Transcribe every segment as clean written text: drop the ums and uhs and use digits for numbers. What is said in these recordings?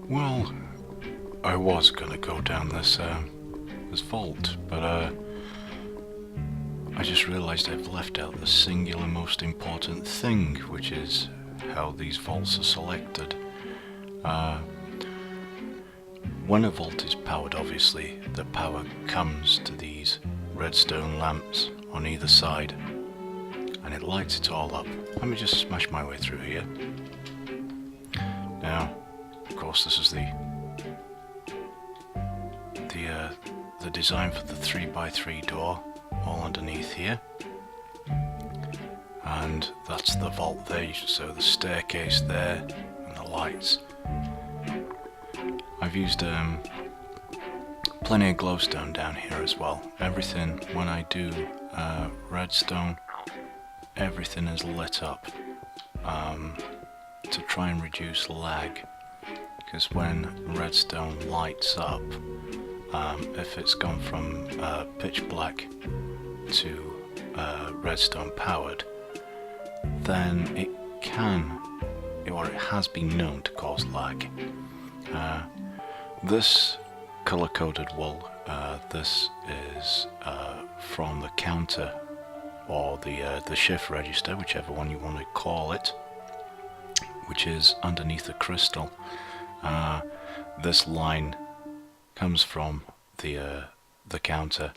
Well, I was gonna go down this vault, but I just realised I've left out the singular most important thing, which is how these vaults are selected. When a vault is powered, obviously, the power comes to these redstone lamps on either side, and it lights it all up. Let me just smash my way through here. Now, of course, this is the design for the 3x3 door, all underneath here, and that's the vault there. So the staircase there and the lights. I've used plenty of glowstone down here as well. Everything, when I do redstone, everything is lit up to try and reduce lag, because when redstone lights up, if it's gone from pitch black to redstone powered, then it can, or it has been known to cause lag. This color-coded wool, this is from the counter or the shift register, whichever one you want to call it, which is underneath the crystal. This line comes from the counter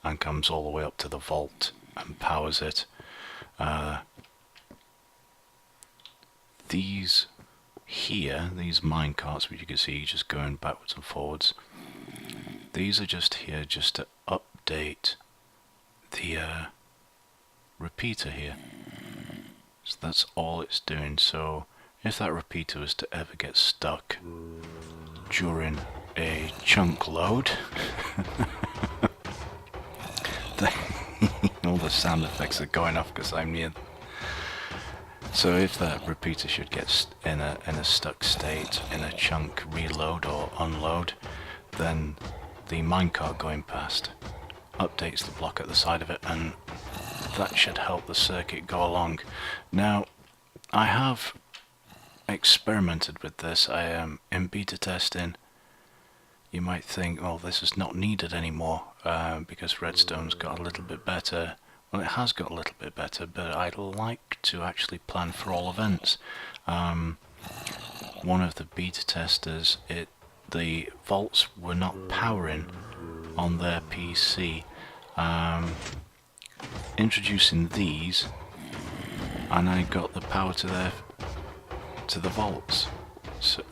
and comes all the way up to the vault and powers it. These here, these minecarts, which you can see just going backwards and forwards, these are just here just to update the repeater here. So that's all it's doing. So if that repeater was to ever get stuck during a chunk load, all the sound effects are going off because I'm near. So if that repeater should get in a stuck state in a chunk reload or unload, then the minecart going past updates the block at the side of it, and that should help the circuit go along. Now, I have experimented with this. I am in beta testing. You might think, oh, this is not needed anymore because redstone's got a little bit better. Well, it has got a little bit better, but I'd like to actually plan for all events. One of the beta testers, the vaults were not powering on their PC. Introducing these, and I got the power to the vaults. So,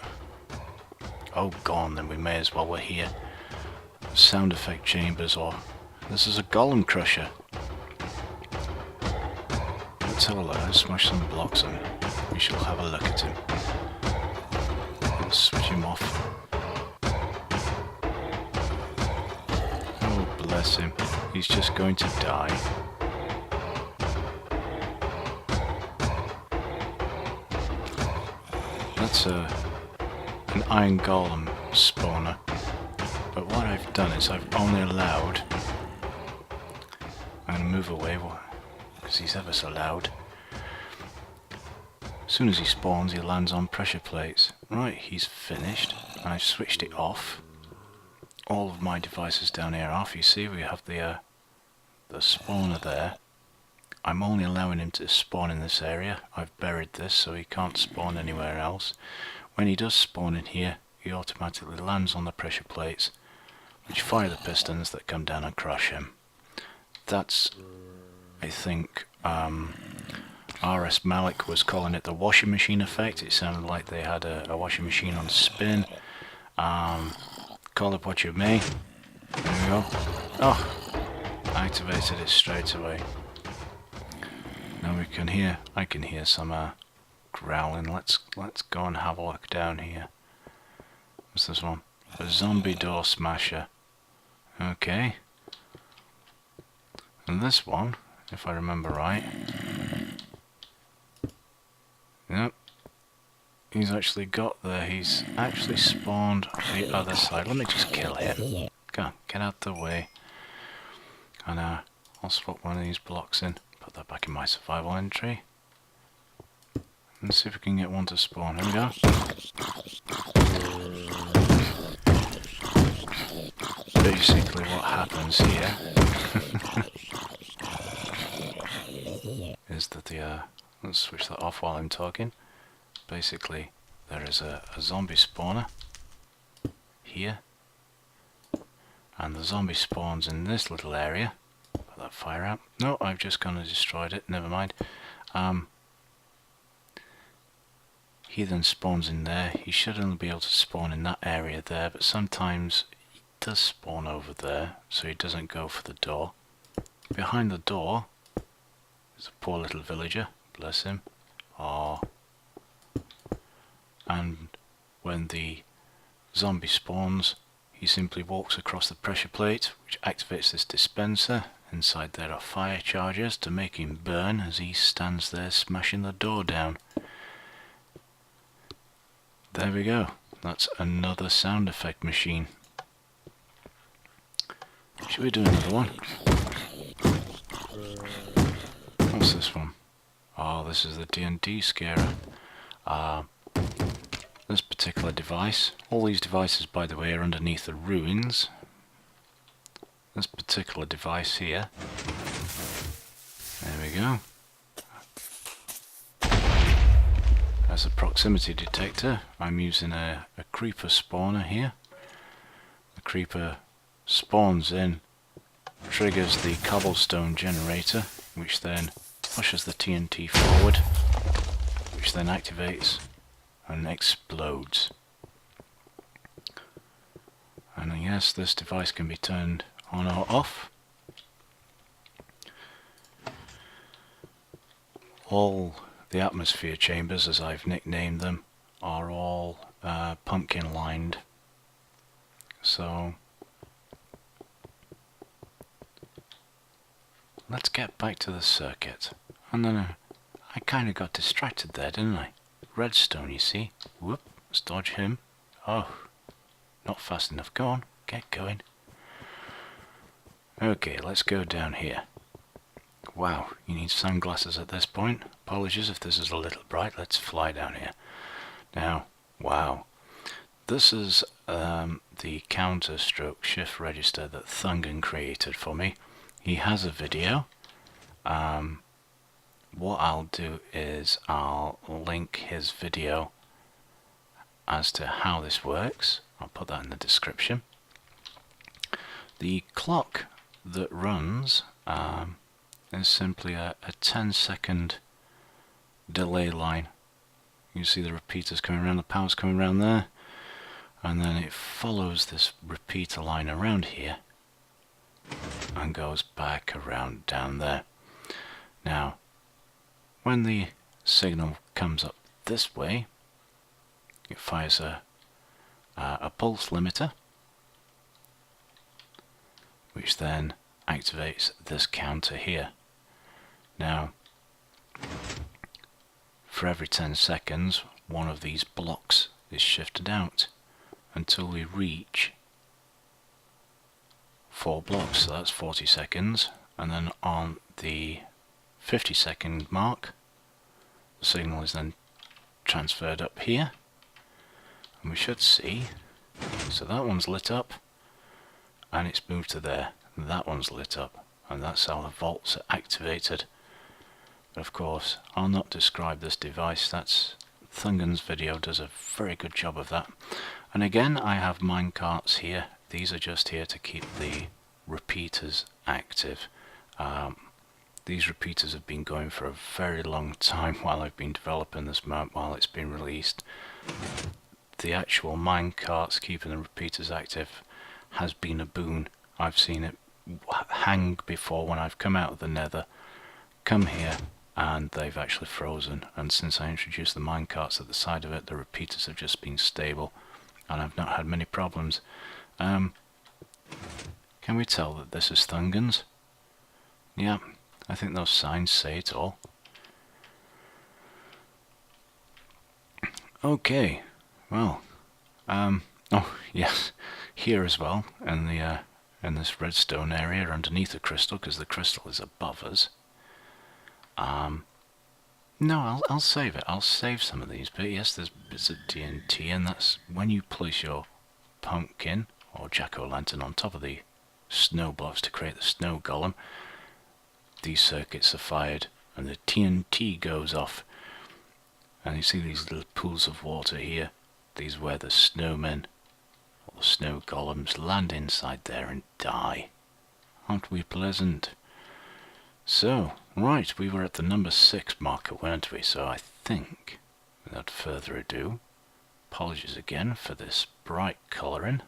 oh, gone. Then we may as well. We're here. Sound effect chambers, or this is a golem crusher. Let's have a look. Let's smash some blocks and we shall have a look at him. Let's switch him off. Oh, bless him. He's just going to die. That's an iron golem spawner. But what I've done is I've only allowed... I'm going to move away because he's ever so loud. As soon as he spawns, he lands on pressure plates. Right, he's finished. I've switched it off. All of my devices down here are off. You see, we have the spawner there. I'm only allowing him to spawn in this area. I've buried this so he can't spawn anywhere else. When he does spawn in here, he automatically lands on the pressure plates, which fire the pistons that come down and crush him. That's, I think, R.S. Malik was calling it the washing machine effect. It sounded like they had a washing machine on spin. Call it what you may. There we go. Oh, activated it straight away. Now we can hear. I can hear some growling. Let's go and have a look down here. What's this one? A zombie door smasher. Okay. And this one, if I remember right. Yep. He's actually got there. He's actually spawned the other side. Let me just kill him. Come on, get out the way. And I'll swap one of these blocks in. Put that back in my survival entry. And see if we can get one to spawn. Here we go. basically what happens here is that let's switch that off while I'm talking. Basically, there is a zombie spawner here, and the zombie spawns in this little area. Put that fire out. No, I've just gone and destroyed it, never mind. He then spawns in there. He should only be able to spawn in that area there, but sometimes he does spawn over there, so he doesn't go for the door. Behind the door is a poor little villager, bless him. Oh. And when the zombie spawns, he simply walks across the pressure plate, which activates this dispenser. Inside there are fire charges to make him burn as he stands there smashing the door down. There we go. That's another sound effect machine. Should we do another one? What's this one? Oh, this is the D&D scarer. This particular device. All these devices, by the way, are underneath the ruins. This particular device here. There we go. As a proximity detector, I'm using a creeper spawner here. The creeper spawns in, triggers the cobblestone generator, which then pushes the TNT forward, which then activates and explodes. And yes, this device can be turned on or off. All the atmosphere chambers, as I've nicknamed them, are all pumpkin lined. So let's get back to the circuit. And then I kind of got distracted there, didn't I? Redstone, you see. Whoop, let's dodge him. Oh, not fast enough. Go on, get going. Okay, let's go down here. Wow, you need sunglasses at this point. Apologies if this is a little bright. Let's fly down here. Now, wow. This is the counter stroke shift register that Thungan created for me. He has a video. What I'll do is I'll link his video as to how this works. I'll put that in the description. The clock that runs is simply a 10-second delay line. You see the repeaters coming around, the power's coming around there, and then it follows this repeater line around here and goes back around down there. Now, when the signal comes up this way, it fires a pulse limiter, which then activates this counter here. Now, for every 10 seconds, one of these blocks is shifted out until we reach 4 blocks, so that's 40 seconds, and then on the 50-second mark, the signal is then transferred up here, and we should see, so that one's lit up, and it's moved to there, and that one's lit up, and that's how the vaults are activated. But of course, I'll not describe this device. That's Thungan's video does a very good job of that. And again, I have minecarts here. These are just here to keep the repeaters active. These repeaters have been going for a very long time while I've been developing this map, while it's been released. The actual minecarts keeping the repeaters active has been a boon. I've seen it hang before when I've come out of the nether, come here, and they've actually frozen. And since I introduced the minecarts at the side of it, the repeaters have just been stable, and I've not had many problems. Can we tell that this is Thungan's? Yeah, I think those signs say it all. Okay, well, oh yes, here as well, in this redstone area underneath the crystal, because the crystal is above us. No, I'll save it. I'll save some of these. But yes, there's bits of TNT, and that's when you place your pumpkin or jack-o'-lantern on top of the snow blocks to create the snow golem, these circuits are fired and the TNT goes off. And you see these little pools of water here. These are where the snowmen, or the snow golems, land inside there and die. Aren't we pleasant? So, right, we were at the number 6 marker, weren't we? So I think, without further ado, apologies again for this bright colouring,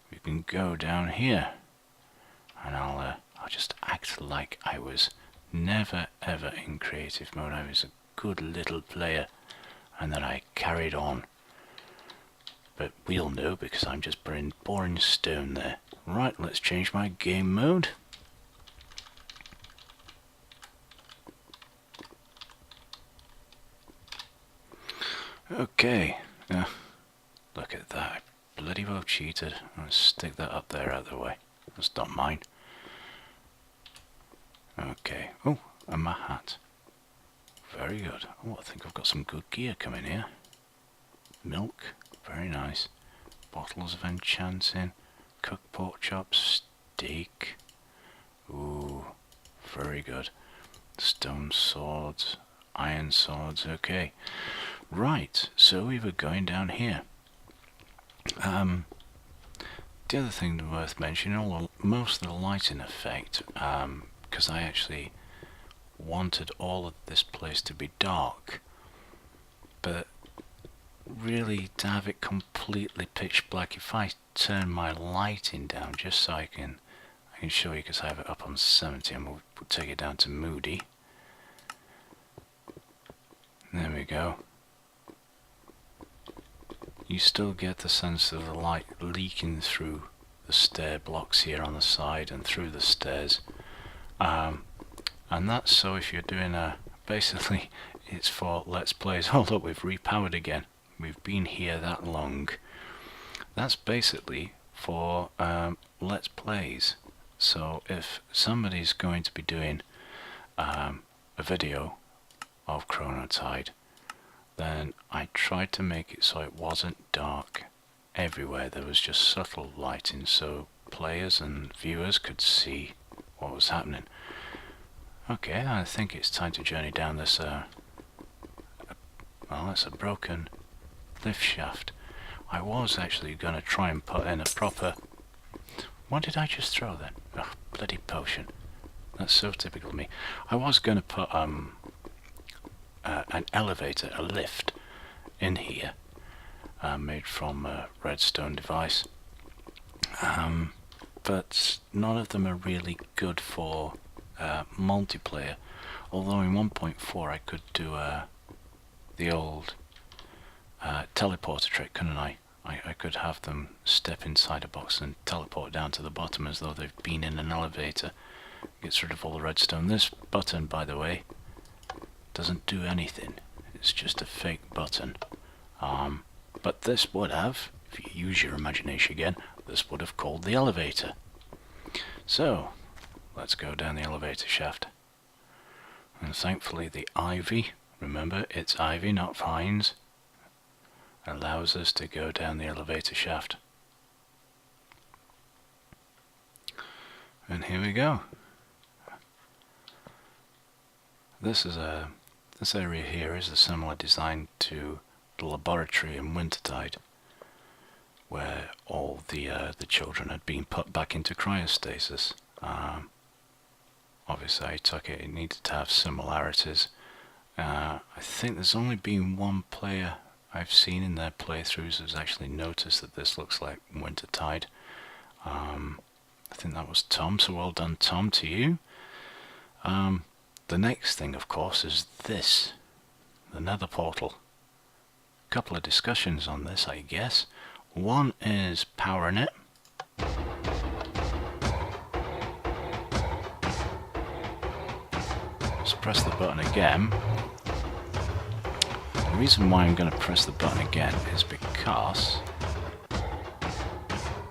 we can go down here. And I'll just act like I was never ever in creative mode. I was a good little player and that I carried on. But we'll know because I'm just boring stone there. Right, let's change my game mode. Okay, look at that. I bloody well cheated. Let's stick that up there out of the way. That's not mine. Okay. Oh, and my hat. Very good. Oh, I think I've got some good gear coming here. Milk. Very nice. Bottles of enchanting. Cooked pork chops. Steak. Ooh. Very good. Stone swords. Iron swords. Okay. Right. So we were going down here. The other thing worth mentioning, most of the lighting effect, because I actually wanted all of this place to be dark, but really to have it completely pitch black, if I turn my lighting down just so I can show you, because I have it up on 70 and we'll take it down to moody. There we go. You still get the sense of the light leaking through the stair blocks here on the side and through the stairs. And that's so if you're doing basically it's for Let's Plays. Oh look, we've repowered again. We've been here that long. That's basically for Let's Plays. So if somebody's going to be doing a video of Chronotide, then I tried to make it so it wasn't dark everywhere. There was just subtle lighting so players and viewers could see what was happening. Okay, I think it's time to journey down this, well, it's a broken lift shaft. I was actually going to try and put in a proper... What did I just throw then? Oh, bloody potion. That's so typical of me. I was going to put an elevator, a lift, in here, made from a Redstone device. But none of them are really good for multiplayer. Although in 1.4 I could do the old teleporter trick, couldn't I? I could have them step inside a box and teleport down to the bottom as though they've been in an elevator. Gets rid of all the redstone. This button, by the way, doesn't do anything. It's just a fake button. But this would have, if you use your imagination again, this would have called the elevator. So, let's go down the elevator shaft. And thankfully the ivy, remember it's ivy not vines, allows us to go down the elevator shaft. And here we go. This area here is a similar design to the laboratory in Wintertide, where all the children had been put back into cryostasis. Obviously I took it needed to have similarities. I think there's only been one player I've seen in their playthroughs who's actually noticed that this looks like Wintertide. I think that was Tom, so well done Tom to you. The next thing of course is this, the nether portal. Couple of discussions on this I guess. One is powering it. Let's press the button again. The reason why I'm going to press the button again is because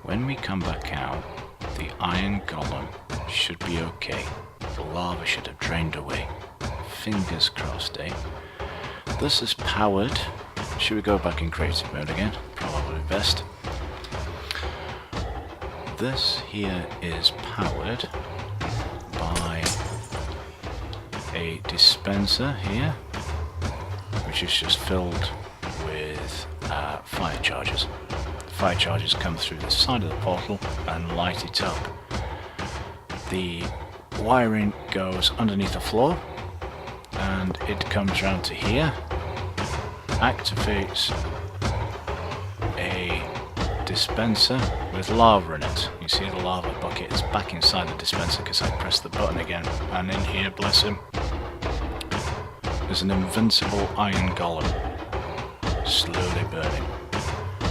when we come back out, the iron golem should be okay. The lava should have drained away. Fingers crossed, eh? This is powered. Should we go back in creative mode again? Probably best. this here is powered by a dispenser here, which is just filled with fire charges. Fire charges come through the side of the portal and light it up. The wiring goes underneath the floor and it comes round to here, activates a dispenser with lava in it. You see the lava bucket is back inside the dispenser because I pressed the button again, and in here, bless him, there's an invincible iron golem slowly burning.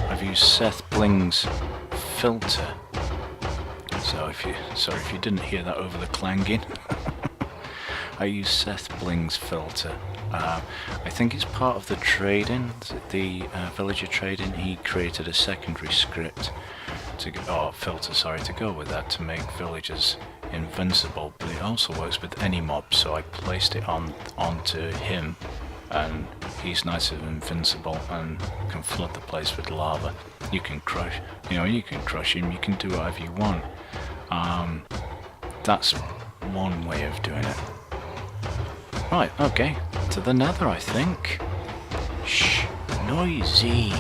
I've used Seth Bling's filter, so sorry if you didn't hear that over the clanging. I use Seth Bling's filter. I think it's part of the trading, the villager trading. He created a secondary script filter, to go with that to make villagers invincible. But it also works with any mob, so I placed it onto him, and he's nice and invincible and can flood the place with lava. You can crush him. You can do whatever you want. That's one way of doing it. Right, okay, to the nether, I think. Shh, noisy.